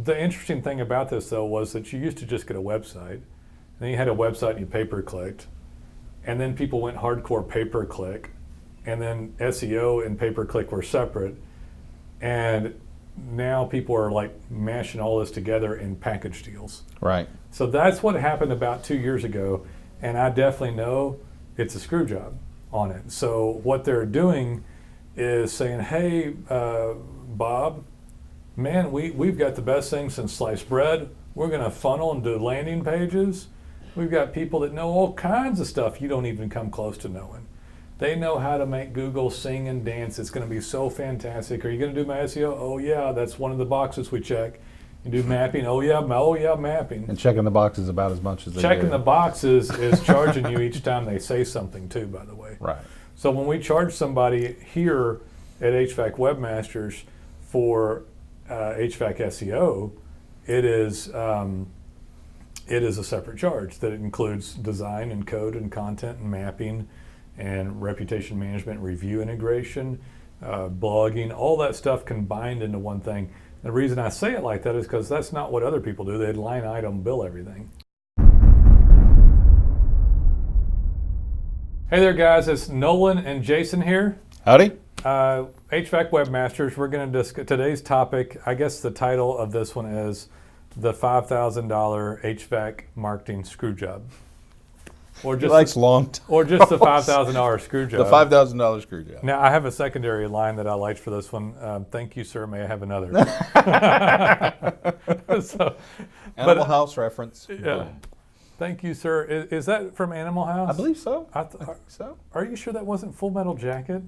the interesting thing about this, though, was that you used to just get a website, and then you had a website and you pay-per-clicked, and then people went hardcore pay-per-click, and then SEO and pay-per-click were separate, and now people are like mashing all this together in package deals. Right. So that's what happened about 2 years ago, and I definitely know it's a screw job on it. So what they're doing is saying, hey, Bob, man, we've got the best thing since sliced bread. We're going to funnel and do landing pages. We've got people that know all kinds of stuff you don't even come close to knowing. They know how to make Google sing and dance. It's going to be so fantastic. Are you going to do my SEO? Oh, yeah, that's one of the boxes we check. You do mapping? Oh, yeah, mapping. And checking the boxes about as much as they Checking do. the boxes is charging you each time they say something, too, by the way. Right. So when we charge somebody here at HVAC Webmasters for HVAC SEO, it is a separate charge that includes design and code and content and mapping and reputation management, review integration, blogging, all that stuff combined into one thing. The reason I say it like that is because that's not what other people do. They line item bill everything. Hey there, guys. It's Nolan and Jason here. Howdy. HVAC Webmasters. We're going to discuss today's topic. I guess the title of this one is the $5,000 HVAC marketing screw job. Or just He likes long or just the $5,000 screw job. The $5,000 screw job. Now, I have a secondary line that I liked for this one. Thank you, sir. May I have another? Animal House reference. Yeah. Thank you, sir. Is that from Animal House? I believe so. I think so. Are you sure that wasn't Full Metal Jacket?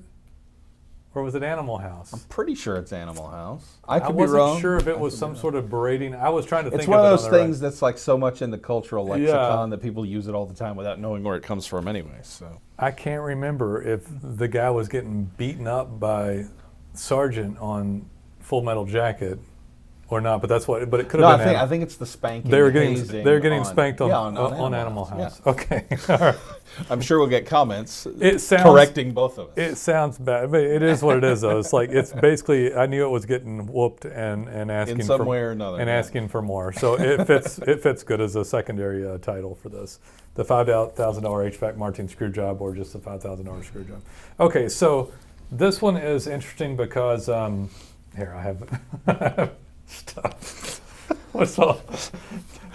Or was it Animal House? I'm pretty sure it's Animal House. I could be wasn't wrong. sure if it was some sort of berating. I was trying to think It's of one it of on those the things that's like so much in the cultural lexicon that people use it all the time without knowing where it comes from anyway. So I can't remember if the guy was getting beaten up by Sergeant on Full Metal Jacket or not, but that's what. But it could have been. I think it's the spanking. They were getting on, spanked on on Animal House. Yeah. Okay, all right. I'm sure we'll get comments correcting both of us. It sounds bad, but it is what it is. Though it's like it's basically. I knew it was getting whooped and asking in some for, way or another, and asking for more. So it fits good as a secondary title for this. The $5,000 HVAC marketing screw job, or just the $5,000 screw job. Okay, so this one is interesting because here I have. Stuff. What's all?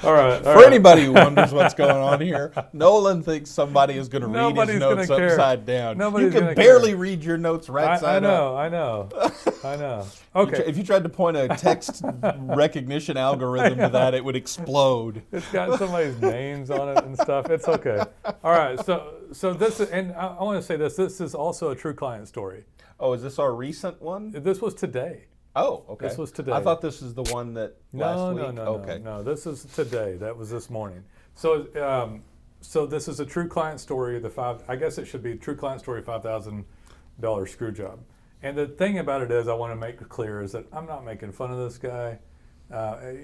All right. For anybody who wonders what's going on here, Nolan thinks somebody is going to read his notes upside down. Nobody's you can barely read your notes right side up. I know. Okay. If you tried to point a text recognition algorithm to that, it would explode. It's got somebody's names on it and stuff. It's okay. All right. So this is, and I want to say this. This is also a true client story. Oh, is this our recent one? This was today. Oh, okay. This was today. I thought this is the one that last week. No. This is today. That was this morning. So, so this is a true client story. I guess it should be true client story $5,000 screw job. And the thing about it is, I want to make it clear is that I'm not making fun of this guy.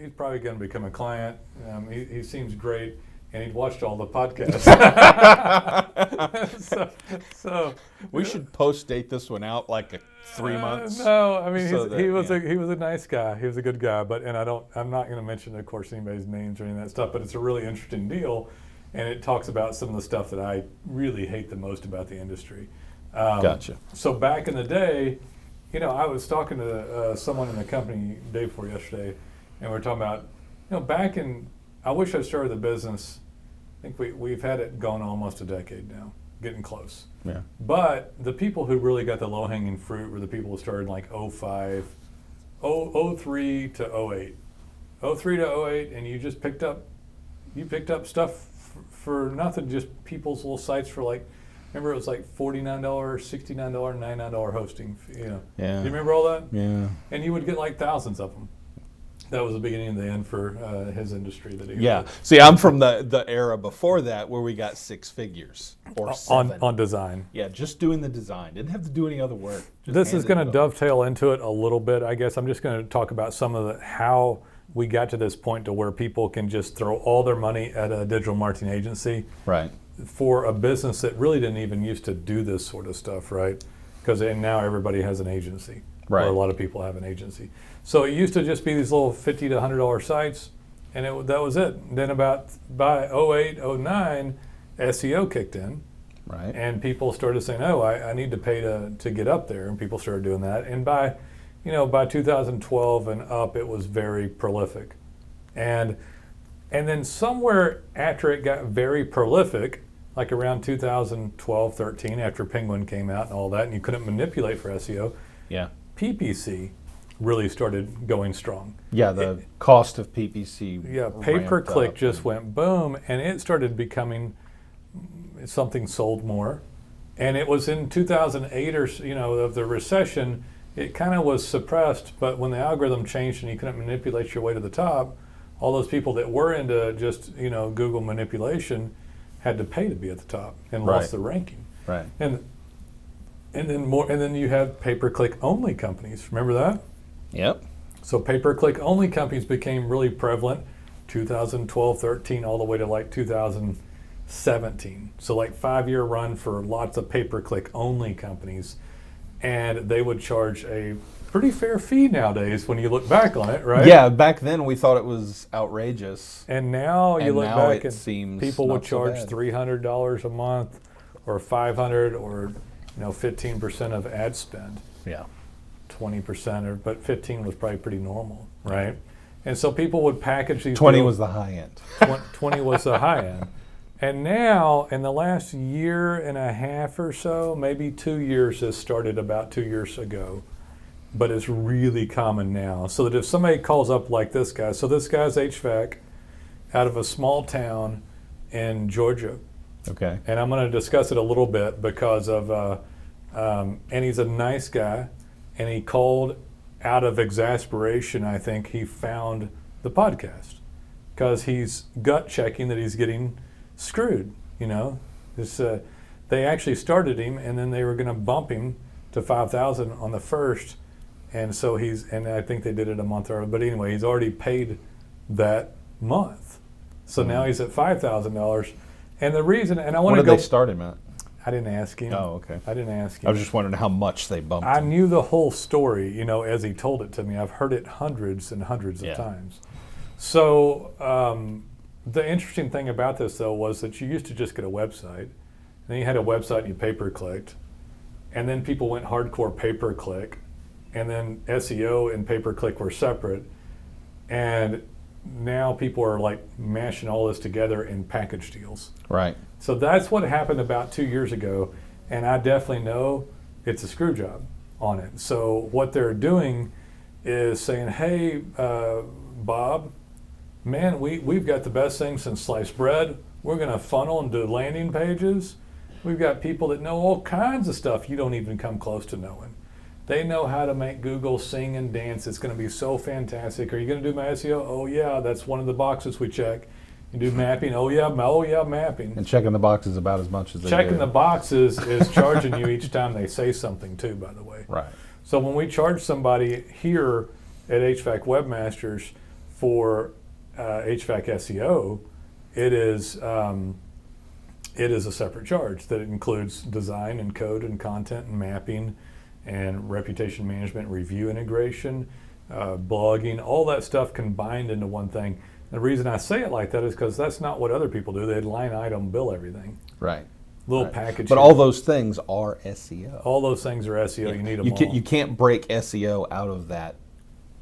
He's probably going to become a client. He seems great. And he'd watched all the podcasts. so we should post date this one out like 3 months. No, I mean he was a nice guy. He was a good guy. But I'm not going to mention, of course, anybody's names or any of that stuff. But it's a really interesting deal, and it talks about some of the stuff that I really hate the most about the industry. Gotcha. So back in the day, I was talking to someone in the company day before yesterday, and we were talking about, back in. I wish I started the business. I think we've had it going almost a decade now, getting close. Yeah. But the people who really got the low-hanging fruit were the people who started like 05, 03 to 08. 03 to 08, and you just picked up stuff for nothing, just people's little sites for like, remember it was like $49, $69, $99 hosting. Yeah. Do you remember all that? Yeah. And you would get like thousands of them. That was the beginning and the end for his industry. Yeah. See, I'm from the era before that where we got 6 figures or 7. On design. Yeah, just doing the design. Didn't have to do any other work. This is going to dovetail into it a little bit, I guess. I'm just going to talk about some of how we got to this point to where people can just throw all their money at a digital marketing agency. Right. For a business that really didn't even used to do this sort of stuff, right? Because now everybody has an agency. Right. where a lot of people have an agency. So it used to just be these little $50 to $100 sites, and that was it. And then by 08, 09, SEO kicked in. Right. And people started saying, "Oh, I need to pay to get up there," and people started doing that. And by 2012 and up, it was very prolific. And then somewhere after it got very prolific, like around 2012, 13, after Penguin came out and all that, and you couldn't manipulate for SEO, Yeah. PPC really started going strong. Yeah, the cost of PPC. Yeah, pay-per-click just and went boom, and it started becoming something sold more. And it was in 2008 or of the recession, it kind of was suppressed, but when the algorithm changed and you couldn't manipulate your way to the top, all those people that were into just Google manipulation had to pay to be at the top and Right. lost the ranking. Right. And then you had pay-per-click only companies. Remember that? Yep. So pay-per-click only companies became really prevalent 2012, 13, all the way to like 2017. So like 5-year run for lots of pay-per-click only companies. And they would charge a pretty fair fee nowadays when you look back on it, right? Yeah, back then we thought it was outrageous. And now you look now back it seems and people would not so charge bad. $300 a month or $500 or 15% of ad spend. Yeah. 20% but 15 was probably pretty normal, right? And so people would package these 20 deals. was the high end. 20 was the high end. And now in the last year and a half or so, maybe 2 years, this started about 2 years ago, but it's really common now. So that if somebody calls up like this guy, so this guy's HVAC out of a small town in Georgia, Okay. and I'm going to discuss it a little bit because of, and he's a nice guy, and he called out of exasperation. I think he found the podcast because he's gut checking that he's getting screwed. They actually started him, and then they were going to bump him to 5,000 on the first, and so and I think they did it a month early. But anyway, he's already paid that month, so now he's at $5,000. And the reason, and I want to What go. did they start him at? I didn't ask him. Oh, okay. I didn't ask him. I was just wondering how much they bumped I him. knew the whole story, as he told it to me. I've heard it hundreds and hundreds Yeah. of times. So the interesting thing about this, though, was that you used to just get a website, and then you had a website and you pay-per-clicked, and then people went hardcore pay-per-click, and then SEO and pay-per-click were separate, and now people are like mashing all this together in package deals. Right. So that's what happened about 2 years ago, and I definitely know it's a screw job on it. So what they're doing is saying, "Hey, Bob, man, we've got the best thing since sliced bread. We're going to funnel and do landing pages. We've got people that know all kinds of stuff you don't even come close to knowing. They know how to make Google sing and dance. It's going to be so fantastic. Are you going to do my SEO? Oh yeah, that's one of the boxes we check. You do mapping? Oh yeah, mapping. And checking the boxes about as much as they Checking do. the boxes is charging you each time they say something too, by the way. Right. So when we charge somebody here at HVAC Webmasters for HVAC SEO, it is a separate charge that includes design and code and content and mapping and reputation management, review integration, blogging, all that stuff combined into one thing. The reason I say it like that is because that's not what other people do. They line item bill everything. Right. Little Right. package. But here. all those things are SEO. All those things are SEO. You need them all. You can't break SEO out of that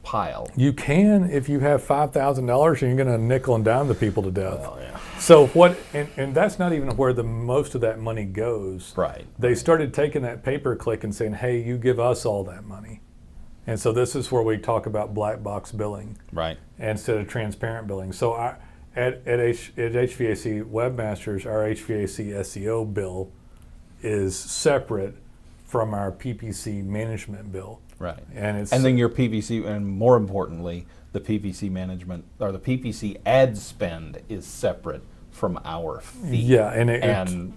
pile. You can if you have $5,000 and you're going to nickel and dime the people to death. Well, yeah. So what? And that's not even where the most of that money goes. Right. They started taking that pay-per-click and saying, "Hey, you give us all that money." And so this is where we talk about black box billing Right. instead of transparent billing. So at HVAC Webmasters, our HVAC SEO bill is separate from our PPC management bill. Right. And then your PPC, and more importantly, the PPC management or the PPC ad spend is separate from our fee. Yeah, and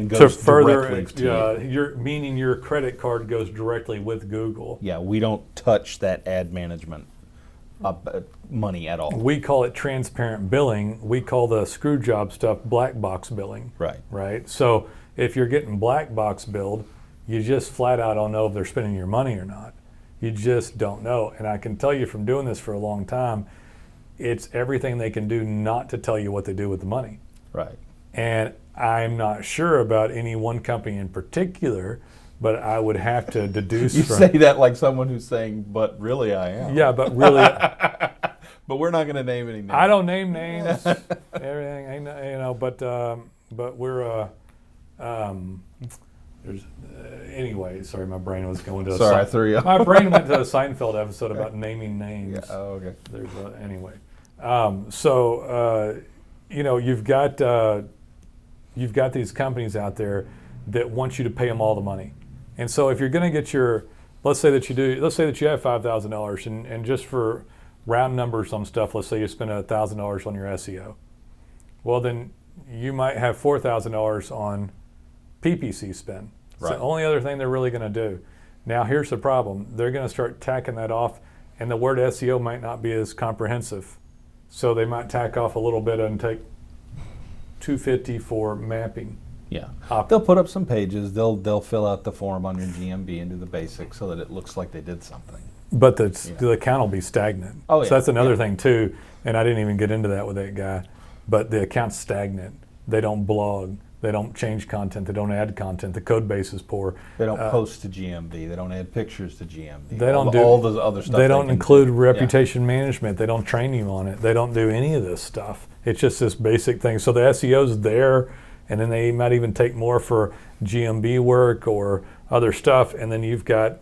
goes to further, directly to you. Meaning your credit card goes directly with Google. Yeah, we don't touch that ad management money at all. We call it transparent billing. We call the screw job stuff black box billing. Right. Right. So if you're getting black box billed, you just flat out don't know if they're spending your money or not. You just don't know. And I can tell you from doing this for a long time, it's everything they can do not to tell you what they do with the money. Right. And I'm not sure about any one company in particular, but I would have to deduce You from... say that like someone who's saying, but really I am. Yeah, but really... But we're not going to name any names. I don't name names, everything, but we're... anyway, sorry, my brain was going to... Sorry, I threw you. My brain went to a Seinfeld episode about naming names. Yeah. Oh, okay. Anyway. You've got these companies out there that want you to pay them all the money. And so if you're going to get let's say that you have $5,000 and just for round numbers on stuff, let's say you spend $1,000 on your SEO. Well, then you might have $4,000 on PPC spend. It's Right. the only other thing they're really going to do. Now, here's the problem. They're going to start tacking that off, and the word SEO might not be as comprehensive. So they might tack off a little bit and take $250 for mapping. Yeah. They'll put up some pages. They'll fill out the form on your GMB and do the basics so that it looks like they did something. But the account will be stagnant. Oh, yeah. So that's another thing too, and I didn't even get into that with that guy. But the account's stagnant. They don't blog. They don't change content. They don't add content. The code base is poor. They don't post to GMB. They don't add pictures to GMB. They don't do all the other stuff. They don't can include do. reputation management. They don't train you on it. They don't do any of this stuff. It's just this basic thing. So the SEO's there, and then they might even take more for GMB work or other stuff. And then you've got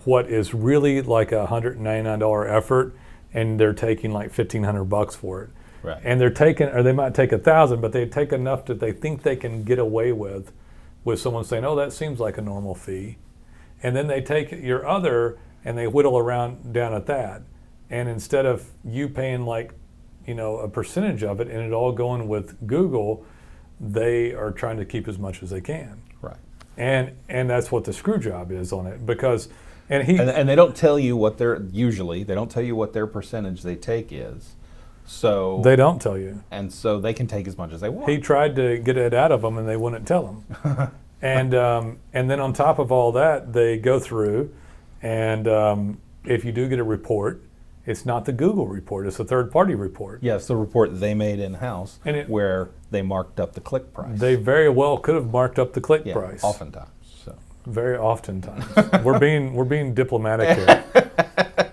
what is really like $199 effort, and they're taking like $1,500 for it. Right. And they're taking, or they might take $1,000, but they take enough that they think they can get away with someone saying, "Oh, that seems like a normal fee," and then they take your other and they whittle around down at that. And instead of you paying like, a percentage of it and it all going with Google, they are trying to keep as much as they can. Right. And that's what the screw job is on it, because and they don't tell you what they don't tell you what their percentage they take is. So they don't tell you. And so they can take as much as they want. He tried to get it out of them and they wouldn't tell him. And then on top of all that, they go through and if you do get a report, it's not the Google report, it's a third-party report. Yes, the report they made in-house where they marked up the click price. They very well could have marked up the click price. Oftentimes. So. Very oftentimes. We're being diplomatic here.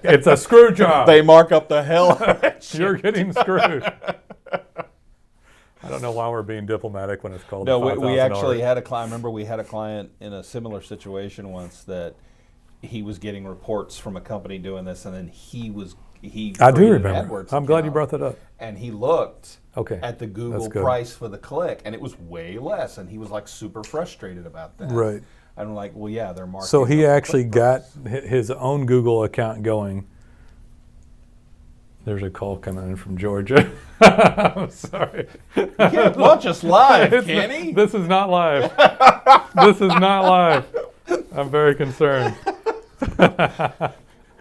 It's a screw job. They mark up the hell out of it. You're getting screwed. I don't know why we're being diplomatic when it's called No, we actually had a client. Remember, we had a client in a similar situation once that he was getting reports from a company doing this, and then he I do remember. AdWords I'm glad you brought that up. And he looked Okay. at the Google price for the click, and it was way less, and he was like super frustrated about that. Right. And I'm like, well, yeah, they're marking. So he up the actually click got price. his own Google account going. There's a call coming in from Georgia. I'm sorry. He can't watch us live, can he? This is not live. This is not live. I'm very concerned.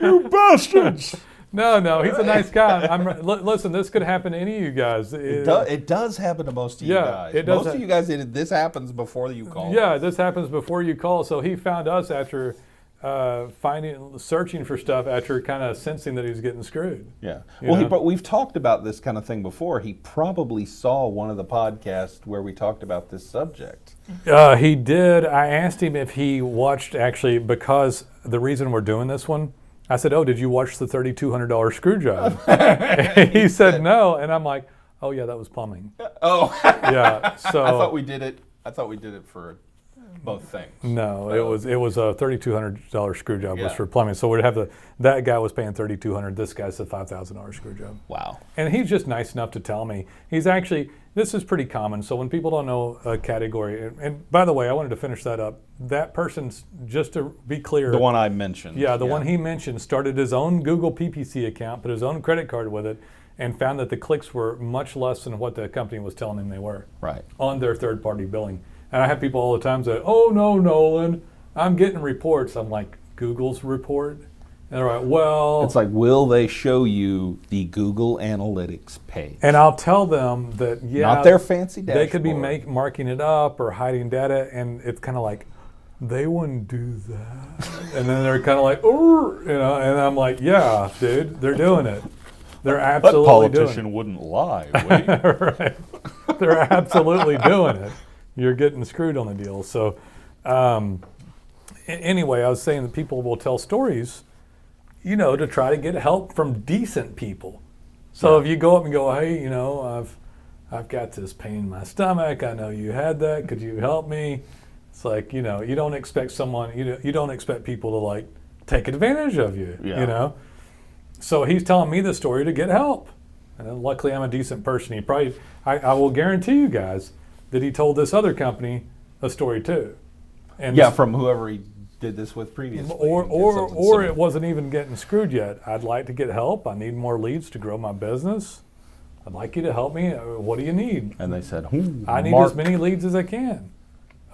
You bastards! No, he's a nice guy. Listen, this could happen to any of you guys. It does happen to most of you guys. It does most of you guys, this happens before you call. Yeah, this happens before you call. So he found us after searching for stuff after kind of sensing that he was getting screwed. Yeah. Well, we've talked about this kind of thing before. He probably saw one of the podcasts where we talked about this subject. He did. I asked him if he watched, actually, because the reason we're doing this one, I said, "Oh, did you watch the $3,200 screw job?" He said no, and I'm like, "Oh yeah, that was plumbing." Oh. Yeah. So I thought we did it for both things. No, it was a $3,200 screw job was for plumbing. So we'd have that guy was paying $3,200. This guy's a $5,000 screw job. Wow. And he's just nice enough to tell me. This is pretty common. So when people don't know a category, and by the way, I wanted to finish that up. That person's, just to be clear. The one I mentioned. Yeah, the one he mentioned started his own Google PPC account, put his own credit card with it, and found that the clicks were much less than what the company was telling him they were. Right. On their third-party billing. And I have people all the time say, "Oh no, Nolan, I'm getting reports." I'm like, "Google's report?" And they're like, "Well..." It's like, will they show you the Google Analytics page? And I'll tell them that, not their fancy dashboard. They could be marking it up or hiding data, and it's kind of like, they wouldn't do that. And then they're kind of like, "Ooh," and I'm like, yeah, dude, they're doing it. They're That absolutely doing politician wouldn't lie. Wait. it. Right. They're absolutely doing it. You're getting screwed on the deal. So, anyway, I was saying that people will tell stories, to try to get help from decent people. So if you go up and go, hey, I've got this pain in my stomach. I know you had that. Could you help me? It's like, you don't expect someone, you don't expect people to like take advantage of you, So he's telling me the story to get help. And then luckily I'm a decent person. He probably, I will guarantee you guys that he told this other company a story too. And From whoever he did this with previously. Or it wasn't even getting screwed yet. I'd like to get help. I need more leads to grow my business. I'd like you to help me. What do you need? And they said, I need as many leads as I can.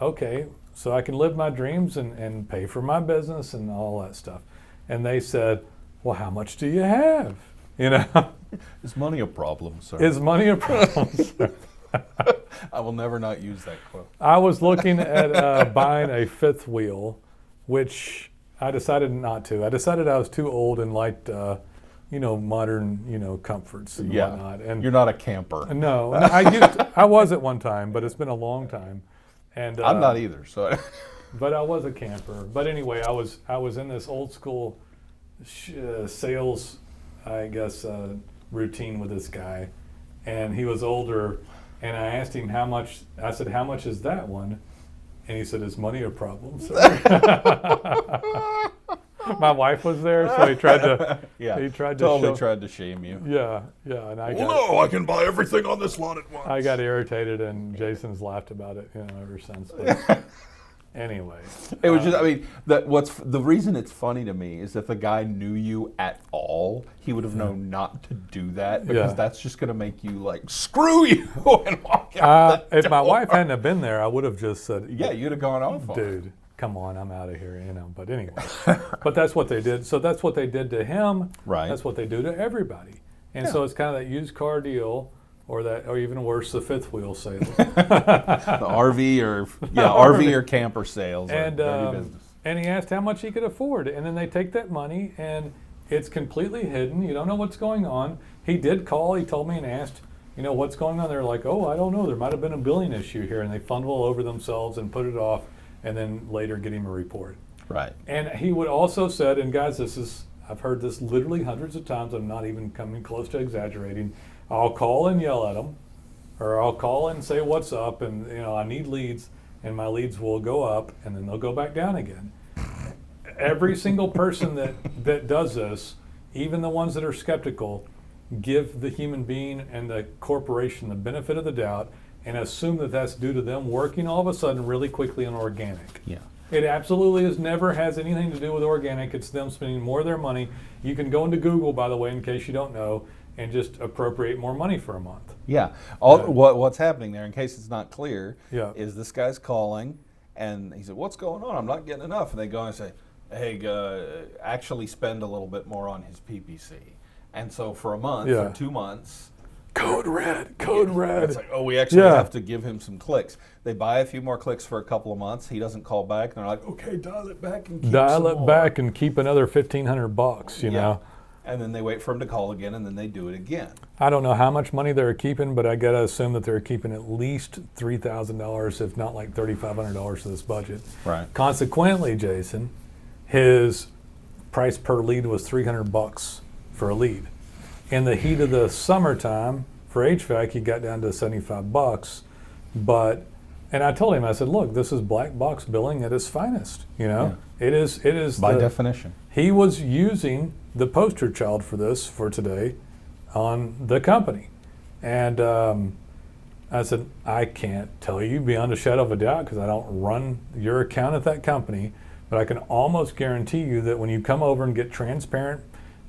Okay, so I can live my dreams and pay for my business and all that stuff. And they said, well, how much do you have? Is money a problem, sir? Is money a problem, sir? I will never not use that quote. I was looking at buying a fifth wheel, which I decided not to. I decided I was too old and liked, modern, comforts and whatnot. And you're not a camper. No, I was at one time, but it's been a long time. And I'm not either. So, but I was a camper. But anyway, I was in this old school sales, I guess, routine with this guy, and he was older. And I asked him how much. I said, "How much is that one?" And he said, "Is money a problem, sir?" My wife was there, so he tried to. Yeah, he tried to shame you. Yeah, and I I can buy everything on this lot at once. I got irritated, and Jason's laughed about it, ever since. But anyway, it was just. I mean, the reason it's funny to me is if the guy knew you at all, he would have known not to do that because that's just going to make you like screw you and walk out. If my wife hadn't have been there, I would have just said, "Yeah, you'd have gone off, dude. Come on, I'm out of here." But anyway, but that's what they did. So that's what they did to him. Right. That's what they do to everybody. And so it's kind of that used car deal. Or even worse, the fifth wheel sales. The RV or camper sales. And he asked how much he could afford, and then they take that money and it's completely hidden. You don't know what's going on. He did call. He told me and asked, what's going on. They're like, oh, I don't know. There might have been a billing issue here, and they fumble over themselves and put it off, and then later get him a report. Right. And he would also said, and guys, I've heard this literally hundreds of times. I'm not even coming close to exaggerating. I'll call and yell at them, or I'll call and say what's up, and I need leads, and my leads will go up, and then they'll go back down again. Every single person that does this, even the ones that are skeptical, give the human being and the corporation the benefit of the doubt and assume that that's due to them working all of a sudden really quickly on organic. Yeah. It absolutely never has anything to do with organic. It's them spending more of their money. You can go into Google, by the way, in case you don't know, and just appropriate more money for a month. Yeah. What's happening there, in case it's not clear, is this guy's calling, and he said, "What's going on? I'm not getting enough." And they go and say, "Hey, actually spend a little bit more on his PPC." And so for a month, for 2 months, Code red. It's like, we actually have to give him some clicks. They buy a few more clicks for a couple of months. He doesn't call back, and they're like, "Okay, dial it back and keep another $1,500, you know." And then they wait for him to call again, and then they do it again. I don't know how much money they're keeping, but I got to assume that they're keeping at least $3,000, if not like $3,500 of this budget. Right. Consequently, Jason, his price per lead was $300 for a lead. In the heat of the summertime, for HVAC, he got down to $75. And I told him, I said, look, this is black box billing at its finest. It is by definition. He was using the poster child for this for today on the company. And I said, I can't tell you beyond a shadow of a doubt because I don't run your account at that company, but I can almost guarantee you that when you come over and get transparent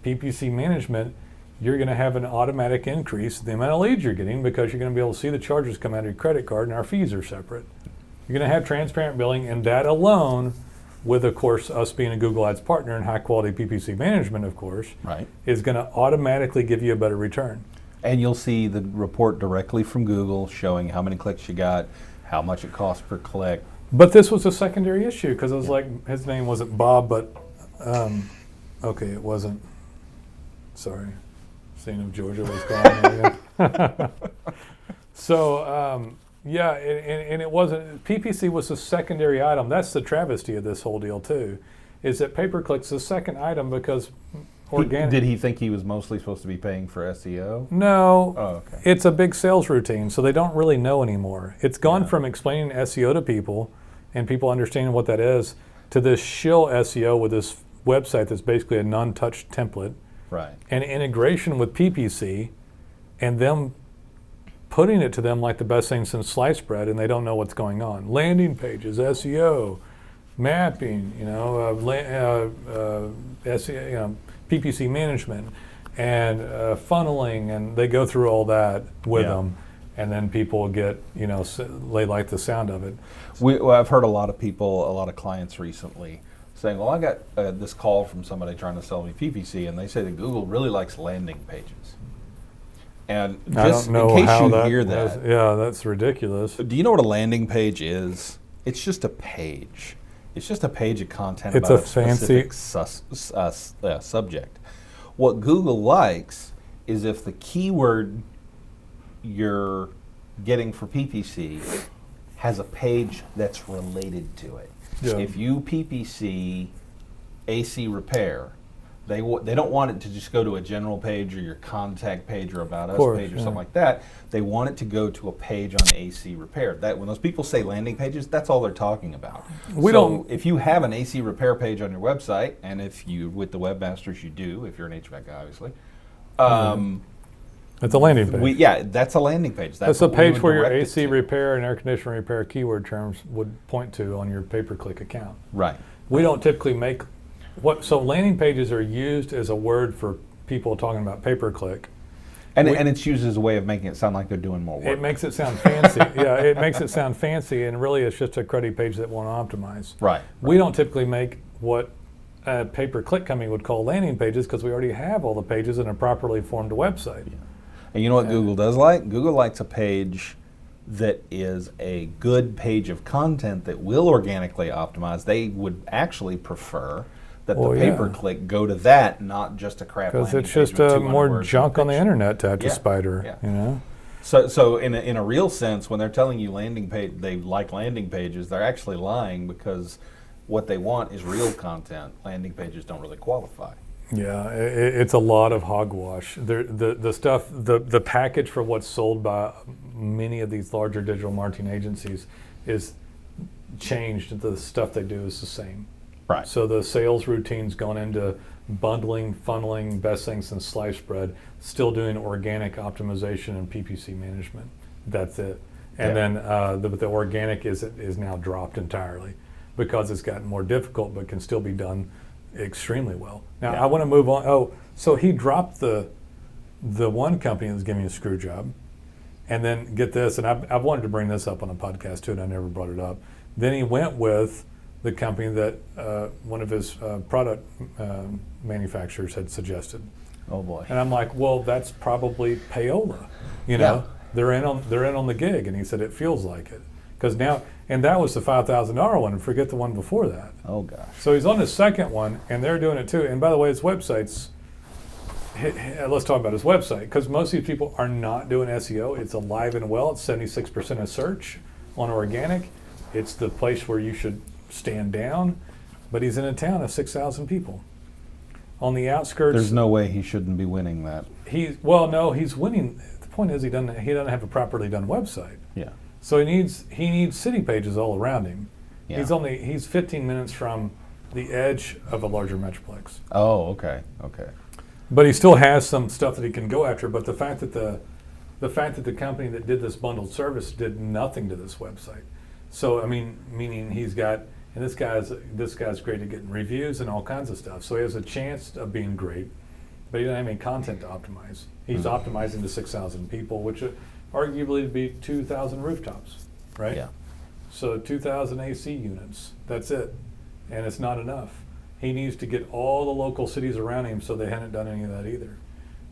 PPC management, you're going to have an automatic increase in the amount of leads you're getting because you're going to be able to see the charges come out of your credit card, and our fees are separate. You're going to have transparent billing, and that alone, with, of course, us being a Google Ads partner and high-quality PPC management, of course, is going to automatically give you a better return. And you'll see the report directly from Google showing how many clicks you got, how much it costs per click. But this was a secondary issue because it was like, his name wasn't Bob, but Okay, it wasn't. Sorry. Seeing if Georgia was calling again. So, yeah, and it wasn't. PPC was the secondary item. That's the travesty of this whole deal, too, is that pay-per-click's the second item because organic. Did he think he was mostly supposed to be paying for SEO? No. Oh, okay. It's a big sales routine, so they don't really know anymore. It's gone from explaining SEO to people and people understanding what that is to this shill SEO with this website that's basically a non-touch template. Right. And integration with PPC and them putting it to them like the best thing since sliced bread, and they don't know what's going on. Landing pages, SEO, mapping, SEO, PPC management, and funneling, and they go through all that with them, and then people get, they like the sound of it. I've heard a lot of clients recently saying, well, I got this call from somebody trying to sell me PPC, and they say that Google really likes landing pages. And just in case you hear that, that's ridiculous. do you know what a landing page is? It's just a page. It's just a page of content It's about a specific fancy subject. What Google likes is if the keyword you're getting for PPC has a page that's related to it. Yeah. If you PPC AC repair, they don't want it to just go to a general page or your contact page or about us page or something like that. They want it to go to a page on AC repair. That when those people say landing pages, that's all they're talking about. If you have an AC repair page on your website, and if you with the webmasters you do, if you're an HVAC guy, obviously. It's a landing page. That's a landing page. That's a page where your AC repair and air conditioner repair keyword terms would point to on your pay-per-click account. Right. We don't typically make so landing pages are used as a word for people talking about pay-per-click. And it's used as a way of making it sound like they're doing more work. It makes it sound fancy. It makes it sound fancy, and really it's just a cruddy page that won't optimize. Right. We don't typically make what a pay-per-click company would call landing pages because we already have all the pages in a properly formed website. Yeah. And you know what Google does like? Google likes a page that is a good page of content that will organically optimize. They would actually prefer that the pay-per-click go to that, not just a crap landing page. Because it's just more junk on the internet to have to spider. So in a real sense, when they're telling you landing page, they like landing pages, they're actually lying because what they want is real content. Landing pages don't really qualify. Yeah, it's a lot of hogwash. The stuff, the package for what's sold by many of these larger digital marketing agencies is changed. The stuff they do is the same. Right. So the sales routine's gone into bundling, funneling, best things since sliced bread, still doing organic optimization and PPC management. That's it. And then the organic is now dropped entirely because it's gotten more difficult, but can still be done extremely well. Now I want to move on. So he dropped the one company that was giving a screw job, and then get this, and I've wanted to bring this up on a podcast too, and I never brought it up. Then he went with the company that one of his product manufacturers had suggested. Oh boy! And I'm like, well, that's probably payola. They're in on the gig, and he said it feels like it because now, and that was the $5,000 one. And forget the one before that. Oh gosh! So he's on the second one, and they're doing it too. And by the way, his website's. Let's talk about his website because most of these people are not doing SEO. It's alive and well. It's 76% of search on organic. It's the place where you should stand down, but he's in a town of 6,000 people. On the outskirts, there's no way he shouldn't be winning that. He's winning. The point is he doesn't have a properly done website. Yeah. So he needs city pages all around him. Yeah. He's 15 minutes from the edge of a larger metroplex. Oh, okay. But he still has some stuff that he can go after. But the fact that the company that did this bundled service did nothing to this website. So I mean, meaning he's got. And this guy's great at getting reviews and all kinds of stuff. So he has a chance of being great, but he doesn't have any content to optimize. He's optimizing to 6,000 people, which arguably would be 2,000 rooftops, right? Yeah. So 2,000 AC units, that's it. And it's not enough. He needs to get all the local cities around him, so they hadn't done any of that either,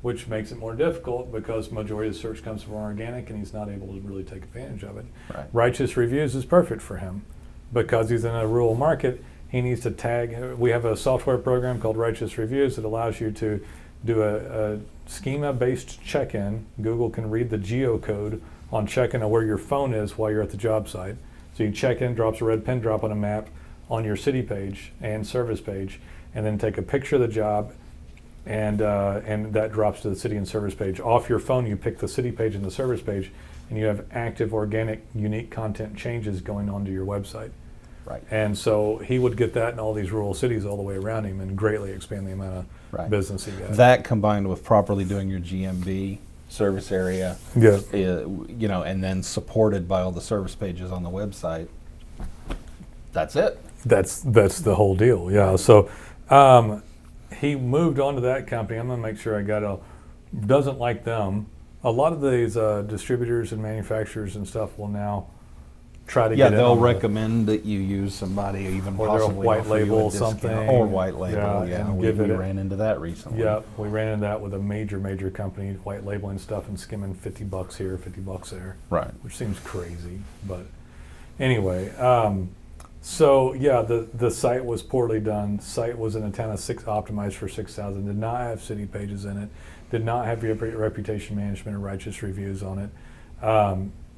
which makes it more difficult because majority of the search comes from organic and he's not able to really take advantage of it. Right. Righteous Reviews is perfect for him. Because he's in a rural market, He needs to tag. We have a software program called Righteous Reviews that allows you to do a schema-based check-in. Google can read the geocode on check-in of where your phone is while you're at the job site. So you check in, drops a red pin drop on a map on your city page and service page, and then take a picture of the job, and that drops to the city and service page. Off your phone, you pick the city page and the service page, and you have active, organic, unique content changes going onto your website. Right. And so he would get that in all these rural cities all the way around him and greatly expand the amount of business he got. That combined with properly doing your GMB service area, and then supported by all the service pages on the website, that's it. That's the whole deal, yeah. So he moved on to that company. I'm going to make sure I got doesn't like them. A lot of these distributors and manufacturers and stuff will now try to get in. Yeah, they'll recommend that you use somebody, even or possibly white label something. Or white label, we ran into that recently. Yeah, we ran into that with a major company, white labeling stuff and skimming $50 here, $50 there. Right. Which seems crazy, but anyway. So yeah, the site was poorly done. Site was in a town of optimized for 6,000. Did not have city pages in it. Did not have reputation management or righteous reviews on it.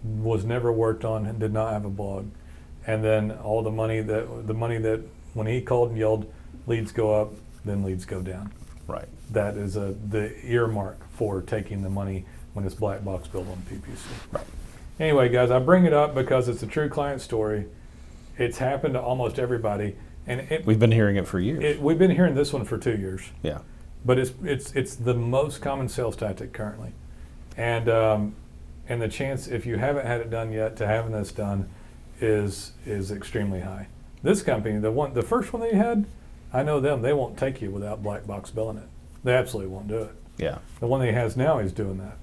Was never worked on and did not have a blog. And then all the money that when he called and yelled, leads go up, then leads go down. Right. That is the earmark for taking the money when it's black box billed on PPC. Right. Anyway, guys, I bring it up because it's a true client story. It's happened to almost everybody, and we've been hearing it for years. We've been hearing this one for 2 years. Yeah. But it's the most common sales tactic currently, and the chance, if you haven't had it done yet, to having this done is extremely high. This company, the first one they had, I know them. They won't take you without black box billing it. They absolutely won't do it. Yeah. The one that he has now is doing that,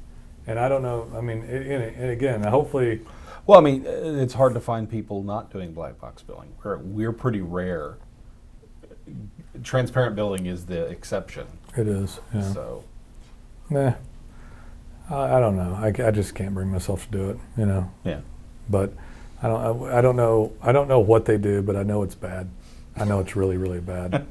and I don't know. I mean, and again, hopefully. Well, I mean, it's hard to find people not doing black box billing. We're pretty rare. Transparent billing is the exception. It is. Yeah. So. Nah. I don't know. I just can't bring myself to do it. Yeah. But I don't know what they do, but I know it's bad. I know it's really, really bad.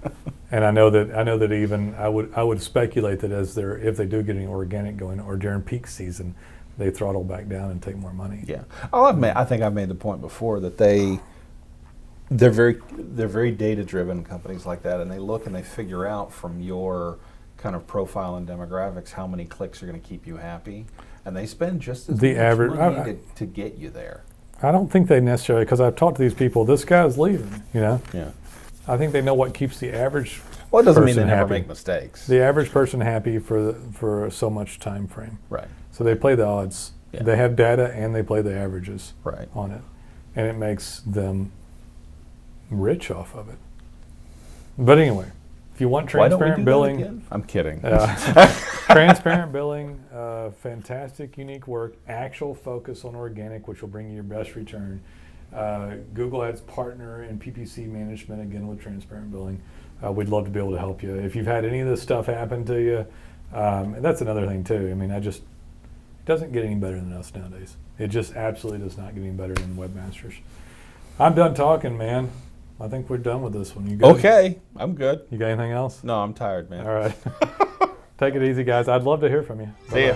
And I know that even I would speculate that if they do get any organic going or during peak season, they throttle back down and take more money. Yeah. I think I've made the point before that they're very data driven, companies like that, and they look and they figure out from your kind of profile and demographics how many clicks are going to keep you happy, and they spend just as much money to get you there. I don't think they necessarily, because I've talked to these people. This guy's leaving. Yeah. I think they know what keeps the average. Well, it doesn't mean they never make mistakes. The average person happy for so much time frame. Right. So they play the odds. Yeah. They have data and they play the averages on it, and it makes them rich off of it. But anyway, if you want transparent billing, I'm kidding. Transparent billing, fantastic, unique work, actual focus on organic, which will bring you your best return. Google Ads partner and PPC management, again with transparent billing. We'd love to be able to help you. If you've had any of this stuff happen to you, and that's another thing too. I mean, it doesn't get any better than us nowadays. It just absolutely does not get any better than webmasters. I'm done talking, man. I think we're done with this one. You good? Okay, I'm good. You got anything else? No, I'm tired, man. All right. Take it easy, guys. I'd love to hear from you. See ya.